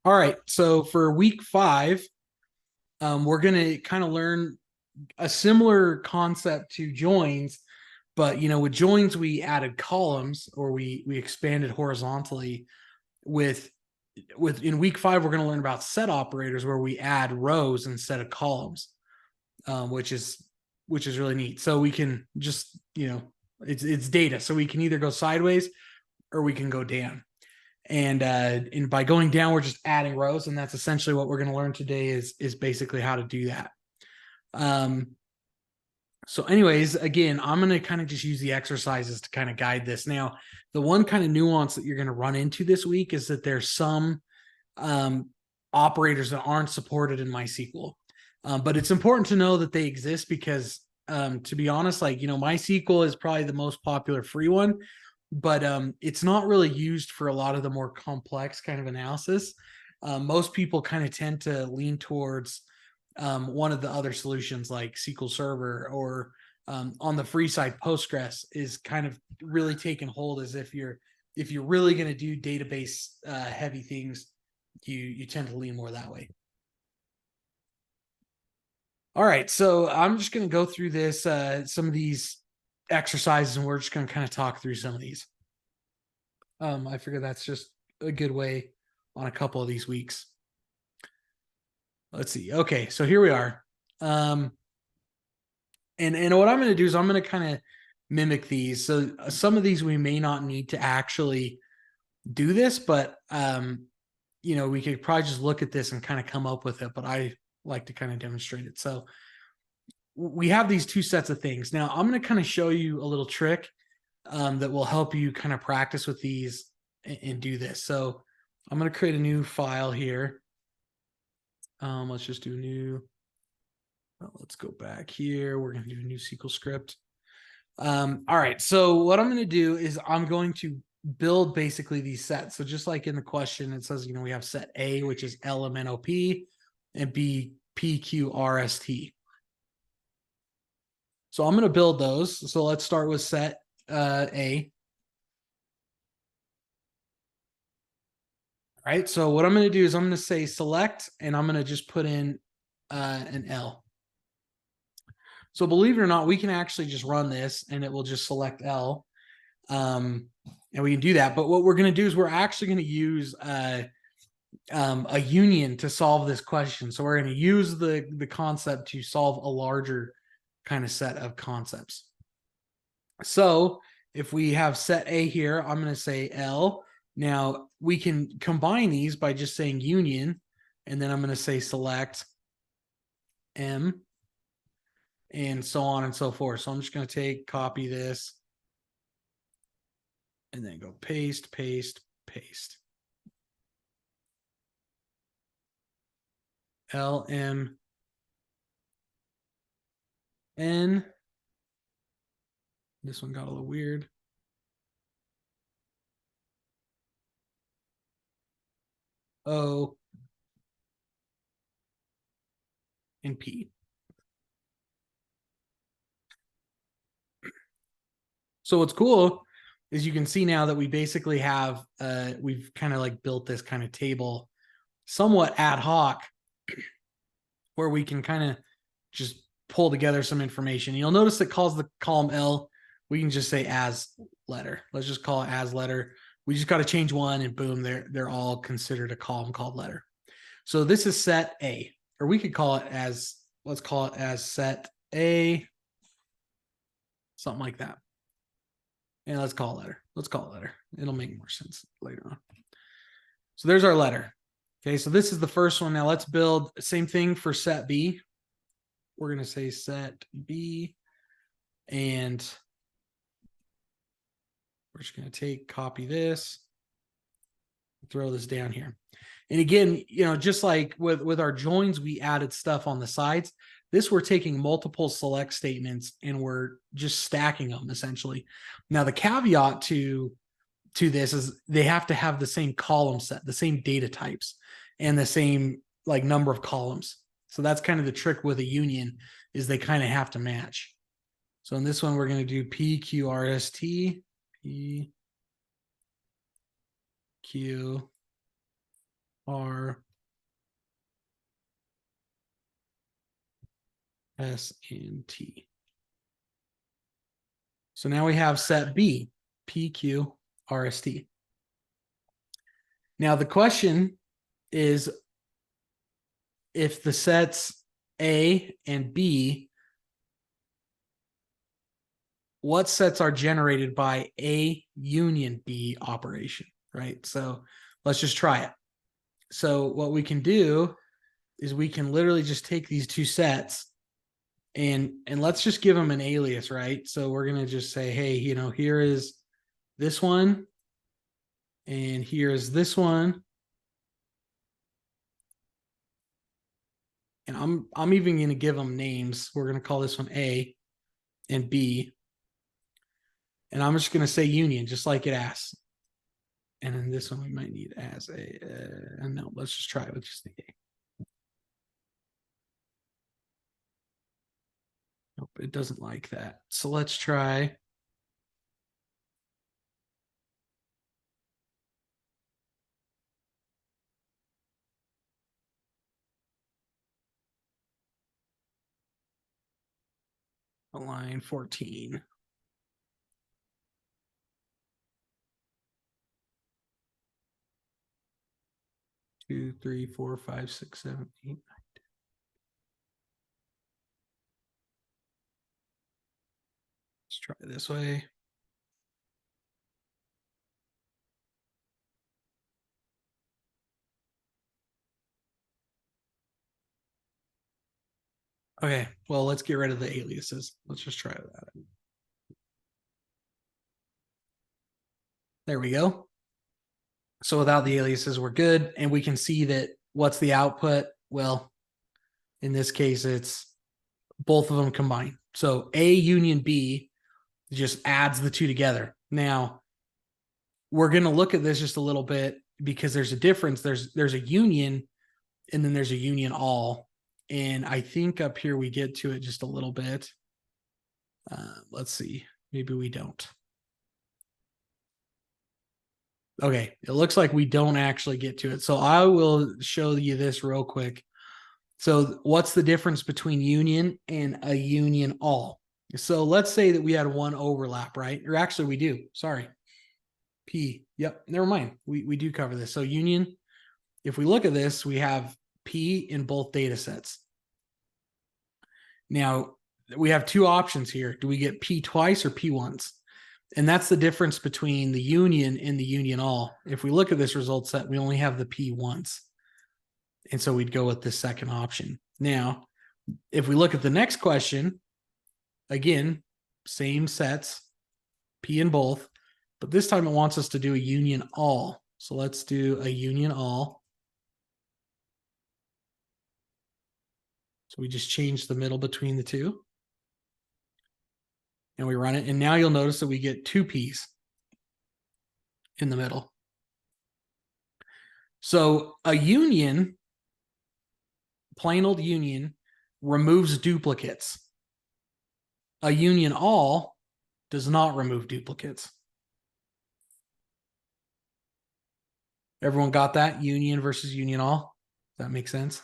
All right, so for week 5, we're going to kind of learn a similar concept to joins, but with joins we added columns, or we expanded horizontally. With in week 5, we're going to learn about set operators where we add rows instead of columns, which is really neat. So we can just it's data, so we can either go sideways or we can go down. And by going down, we're just adding rows, and that's essentially what we're going to learn today is basically how to do that. So anyways, again, I'm going to kind of just use the exercises to kind of guide this. Now, the one kind of nuance that you're going to run into this week is that there's some operators that aren't supported in MySQL. But it's important to know that they exist because, to be honest, MySQL is probably the most popular free one, but it's not really used for a lot of the more complex kind of analysis. Most people kind of tend to lean towards one of the other solutions like SQL Server, or on the free side, Postgres is kind of really taken hold, as if you're really going to do database heavy things, you tend to lean more that way. All right, so I'm just going to go through this, some of these exercises, and we're just going to kind of talk through some of these. I figure that's just a good way on a couple of these weeks. Let's see. Okay, so here we are. And what I'm going to do is I'm going to kind of mimic these. So some of these we may not need to actually do this, but we could probably just look at this and kind of come up with it, but I like to kind of demonstrate it. So we have these two sets of things. Now I'm going to kind of show you a little trick that will help you kind of practice with these and do this. So I'm going to create a new file here. Let's just do a new, let's go back here. We're going to do a new SQL script. All right. So what I'm going to do is I'm going to build basically these sets. So just like in the question, it says, we have set A, which is LMNOP, and B, PQRST. So I'm going to build those. So let's start with set A. All right. So what I'm going to do is I'm going to say select, and I'm going to just put in an L. So believe it or not, we can actually just run this and it will just select L. And we can do that. But what we're going to do is we're actually going to use a union to solve this question. So we're going to use the concept to solve a larger kind of set of concepts. So if we have set A here, I'm going to say L. Now we can combine these by just saying union, and then I'm going to say select M, and so on and so forth. So I'm just going to copy this, and then go paste, paste, paste. L, M, N. This one got a little weird. O, and P. So what's cool is you can see now that we basically have, we've kind of like built this kind of table somewhat ad hoc where we can kind of just pull together some information. You'll notice it calls the column L. We can just say as letter. Let's just call it as letter. We just got to change one, and boom, they're all considered a column called letter. So this is set A, or we could call it as, let's call it as set A, something like that. And let's call it letter. Let's call it letter. It'll make more sense later on. So there's our letter. Okay, so this is the first one. Now let's build same thing for set B. We're going to say set B, and we're just going to copy this, throw this down here. And again, just like with our joins, we added stuff on the sides. This, we're taking multiple select statements and we're just stacking them essentially. Now the caveat to this is they have to have the same column set, the same data types, and the same like number of columns. So that's kind of the trick with a union, is they kind of have to match. So in this one, we're going to do PQRST, PQ R, S, and T. So now we have set B, P, Q, R, S, T. Now the question is, if the sets A and B, what sets are generated by A union B operation, right? So let's just try it. So what we can do is we can literally just take these two sets and let's just give them an alias, right? So we're going to just say, hey, you know, here is this one and here is this one. And I'm even going to give them names. We're going to call this one A and B. And I'm just going to say union, just like it asks. And then this one we might need as a, no, let's just try it with just the A. Nope, it doesn't like that. So let's try. Line 14. Two, three, four, five, six, seven, eight, 9, 10. Let's try it this way. Okay, well, let's get rid of the aliases. Let's just try that. There we go. So without the aliases, we're good. And we can see that what's the output? Well, in this case, it's both of them combined. So A union B just adds the two together. Now, we're going to look at this just a little bit because there's a difference. There's a union and then there's a union all. And I think up here we get to it just a little bit. Let's see. Maybe we don't. Okay, it looks like we don't actually get to it. So I will show you this real quick. So what's the difference between union and a union all? So let's say that we had one overlap, right? Or actually we do. Sorry. P. Yep, never mind. We do cover this. So union, if we look at this, we have P in both data sets. Now, we have two options here. Do we get P twice or P once? And that's the difference between the union and the union all. If we look at this result set, we only have the P once. And so we'd go with the second option. Now, if we look at the next question, again, same sets, P in both, but this time it wants us to do a union all. So let's do a union all. So we just change the middle between the two. And we run it. And now you'll notice that we get two P's in the middle. So a union, plain old union, removes duplicates. A union all does not remove duplicates. Everyone got that? Union versus union all? Does that make sense?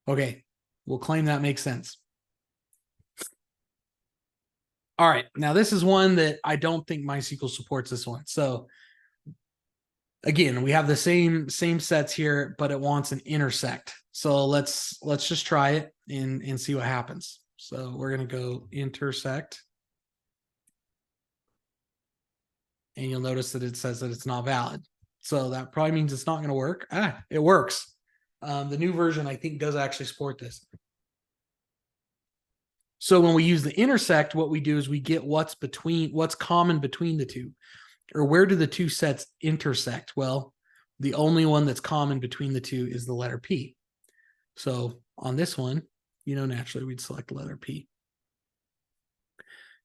Okay, we'll claim that makes sense. All right, now this is one that I don't think MySQL supports this one. So again, we have the same sets here, but it wants an intersect. So let's just try it and see what happens. So we're going to go intersect. And you'll notice that it says that it's not valid. So that probably means it's not going to work. It works. The new version, I think, does actually support this. So when we use the intersect, what we do is we get what's common between the two, or where do the two sets intersect? Well, the only one that's common between the two is the letter P. So on this one, naturally we'd select the letter P.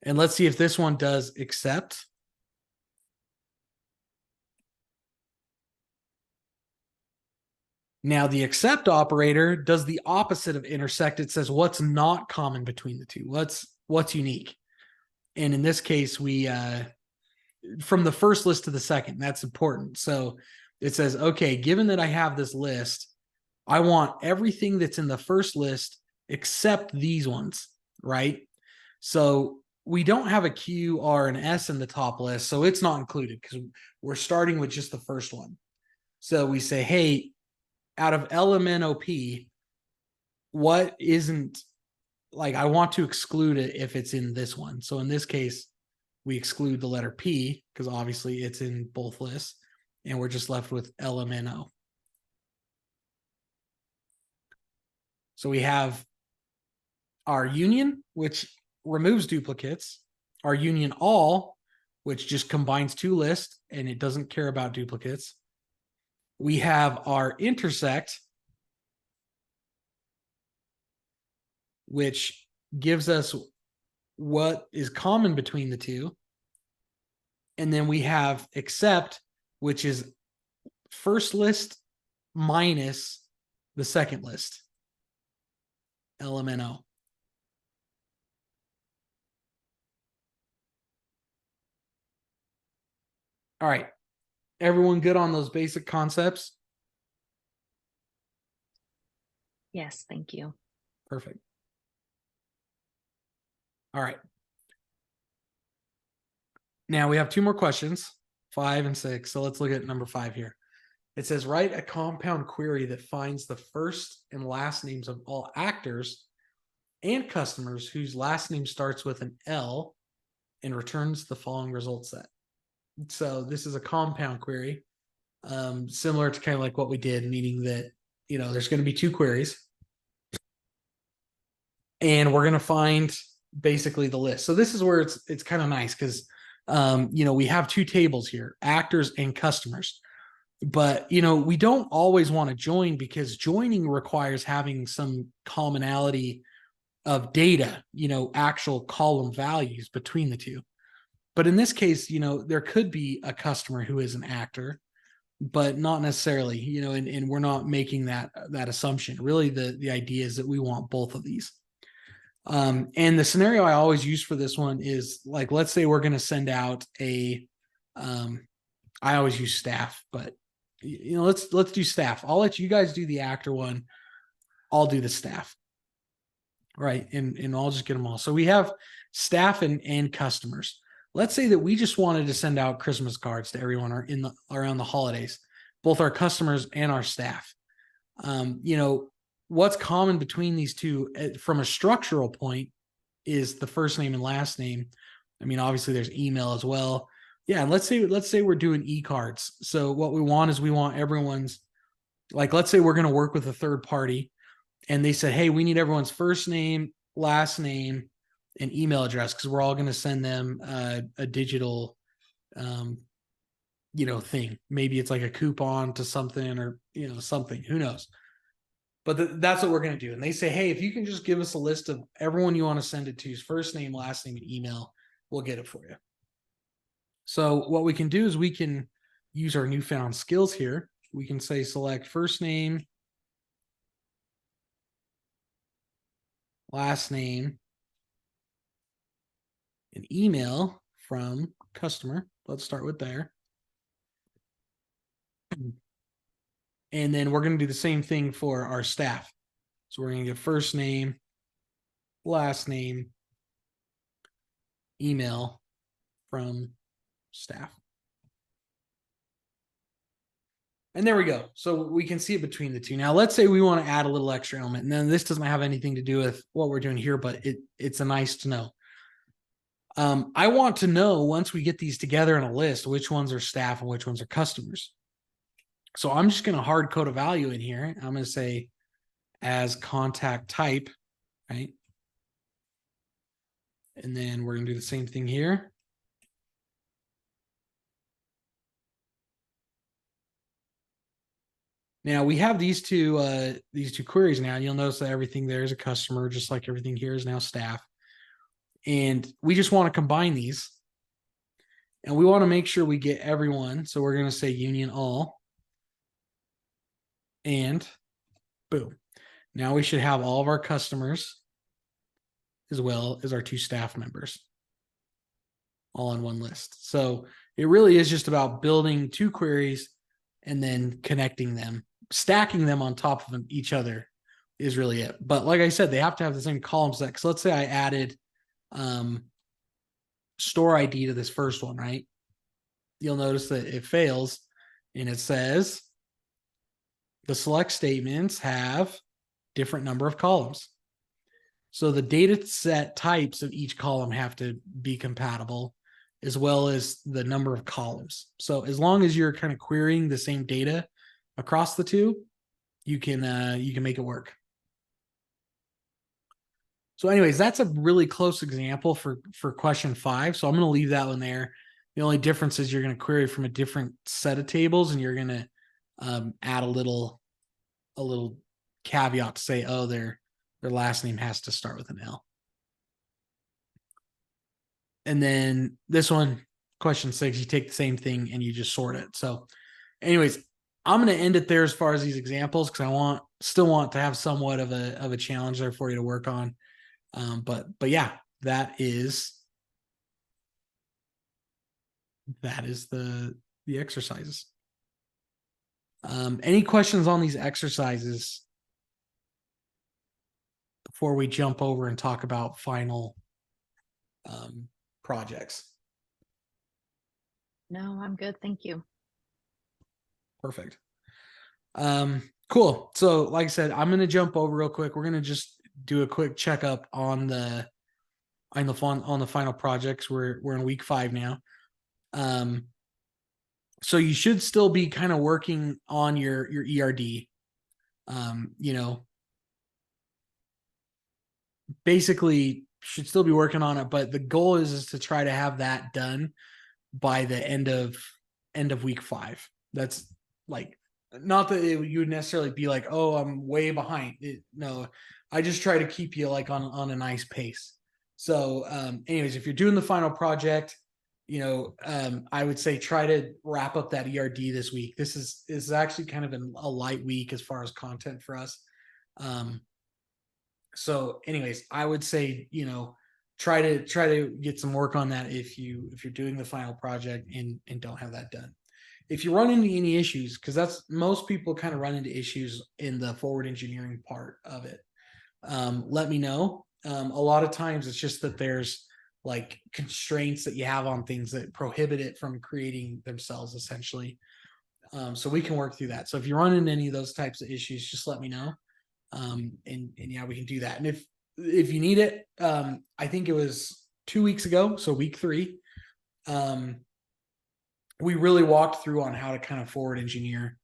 And let's see if this one does accept. Now the accept operator does the opposite of intersect. It says what's not common between the two. What's unique. And in this case, we from the first list to the second, that's important. So it says, okay, given that I have this list, I want everything that's in the first list except these ones, right? So we don't have a Q, R, and S in the top list, so it's not included because we're starting with just the first one. So we say, hey, out of LMNOP, what isn't, like, I want to exclude it if it's in this one. So in this case, we exclude the letter P because obviously it's in both lists, and we're just left with LMNO. So we have our union, which removes duplicates, our union all, which just combines two lists and it doesn't care about duplicates. We have our intersect, which gives us what is common between the two. And then we have except, which is first list minus the second list, LMNO. All right. Everyone good on those basic concepts? Yes, thank you. Perfect. All right. Now we have two more questions, 5 and 6. So let's look at number 5 here. It says, write a compound query that finds the first and last names of all actors and customers whose last name starts with an L and returns the following result set. So this is a compound query, similar to kind of like what we did, meaning that, there's going to be two queries and we're going to find basically the list. So this is where it's kind of nice because, we have two tables here, actors and customers. But, we don't always want to join because joining requires having some commonality of data, actual column values between the two. But in this case, there could be a customer who is an actor, but not necessarily, and we're not making that assumption. Really, the idea is that we want both of these. And the scenario I always use for this one is like, let's say we're going to send out I always use staff, but let's do staff. I'll let you guys do the actor one. I'll do the staff. Right. And I'll just get them all. So we have staff and customers. Let's say that we just wanted to send out Christmas cards to everyone around the holidays, both our customers and our staff. What's common between these two from a structural point is the first name and last name. I mean, obviously there's email as well. Yeah, let's say we're doing e-cards. So what we want is we want everyone's, like, let's say we're going to work with a third party and they said, hey, we need everyone's first name, last name, and email address because we're all going to send them a digital thing. Maybe it's like a coupon to something or something, who knows. But that's what we're going to do. And they say, hey, if you can just give us a list of everyone you want to send it to's first name, last name, and email, we'll get it for you. So what we can do is we can use our newfound skills here. We can say select first name, last name, and email from customer. Let's start with there. And then we're going to do the same thing for our staff. So we're going to get first name, last name, email from staff. And there we go. So we can see it between the two. Now, let's say we want to add a little extra element. And then this doesn't have anything to do with what we're doing here, but it's a nice to know. I want to know, once we get these together in a list, which ones are staff and which ones are customers. So I'm just going to hard code a value in here. I'm going to say as contact type, right? And then we're going to do the same thing here. Now we have these two queries now. You'll notice that everything there is a customer, just like everything here is now staff. And we just want to combine these. And we want to make sure we get everyone. So we're going to say union all. And boom. Now we should have all of our customers as well as our two staff members. all in one list. So it really is just about building two queries and then connecting them, stacking them on top of each other is really it. But like I said, they have to have the same column set. So let's say I added store ID to this first one, right? You'll notice that it fails and it says the select statements have different number of columns. So the data set types of each column have to be compatible, as well as the number of columns. So as long as you're kind of querying the same data across the two, you can make it work. So anyways, that's a really close example for question 5. So I'm going to leave that one there. The only difference is you're going to query from a different set of tables, and you're going to add a little caveat to say, oh, their last name has to start with an L. And then this one, question 6, you take the same thing and you just sort it. So anyways, I'm going to end it there as far as these examples, because I still want to have somewhat of a challenge there for you to work on. But yeah, that is the exercises. Any questions on these exercises before we jump over and talk about final projects? No, I'm good. Thank you. Perfect. Cool. So like I said, I'm going to jump over real quick. We're going to just do a quick checkup on the final projects. We're in week 5 now. So you should still be kind of working on your ERD. Basically should still be working on it, but the goal is to try to have that done by the end of week 5. That's like, not that you would necessarily be like, oh, I'm way behind. No, I just try to keep you like on a nice pace. So anyways, if you're doing the final project, I would say try to wrap up that ERD this week. This is actually kind of a light week as far as content for us. So anyways, I would say, try to get some work on that if you're doing the final project and don't have that done. If you run into any issues, because that's most people kind of run into issues in the forward engineering part of it, let me know. A lot of times it's just that there's like constraints that you have on things that prohibit it from creating themselves essentially. So we can work through that. So if you run into any of those types of issues, just let me know. And yeah, we can do that. And if you need it, I think it was 2 weeks ago, so week 3, we really walked through on how to kind of forward engineer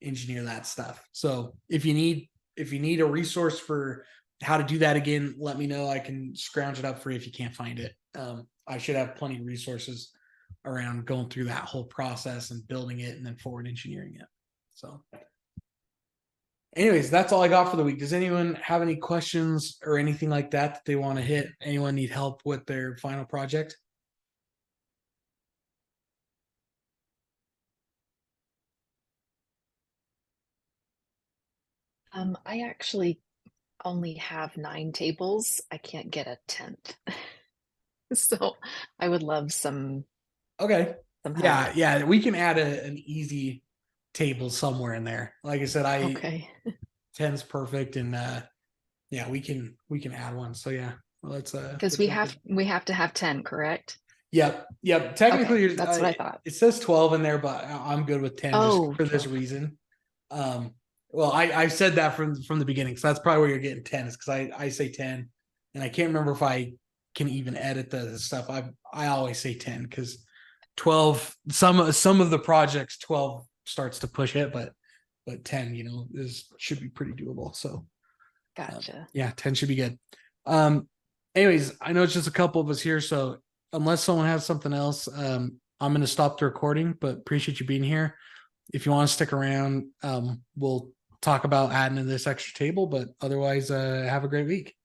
that stuff. So if you need a resource for how to do that again, let me know. I can scrounge it up for you if you can't find it. I should have plenty of resources around going through that whole process and building it and then forward engineering it. So anyways, that's all I got for the week. Does anyone have any questions or anything like that they want to hit? Anyone need help with their final project? I actually only have 9 tables. I can't get a 10th. So I would love some Okay. help. Yeah, we can add an easy table somewhere in there. Like I said, Okay. 10's perfect, and yeah, we can add one. So yeah, let's Because we have to have 10, correct? Yep. Technically, Okay, that's what I thought. It says 12 in there, but I'm good with 10 just Oh, for this 12. reason. Well, I said that from the beginning, so that's probably where you're getting 10 is because I say 10, and I can't remember if I can even edit the stuff. I always say 10 because 12, some of the projects 12 starts to push it, but 10, should be pretty doable. So Gotcha. yeah, 10 should be good. Anyways, I know it's just a couple of us here, so unless someone has something else, I'm going to stop the recording, but appreciate you being here. If you want to stick around, we'll talk about adding in this extra table, but otherwise, have a great week.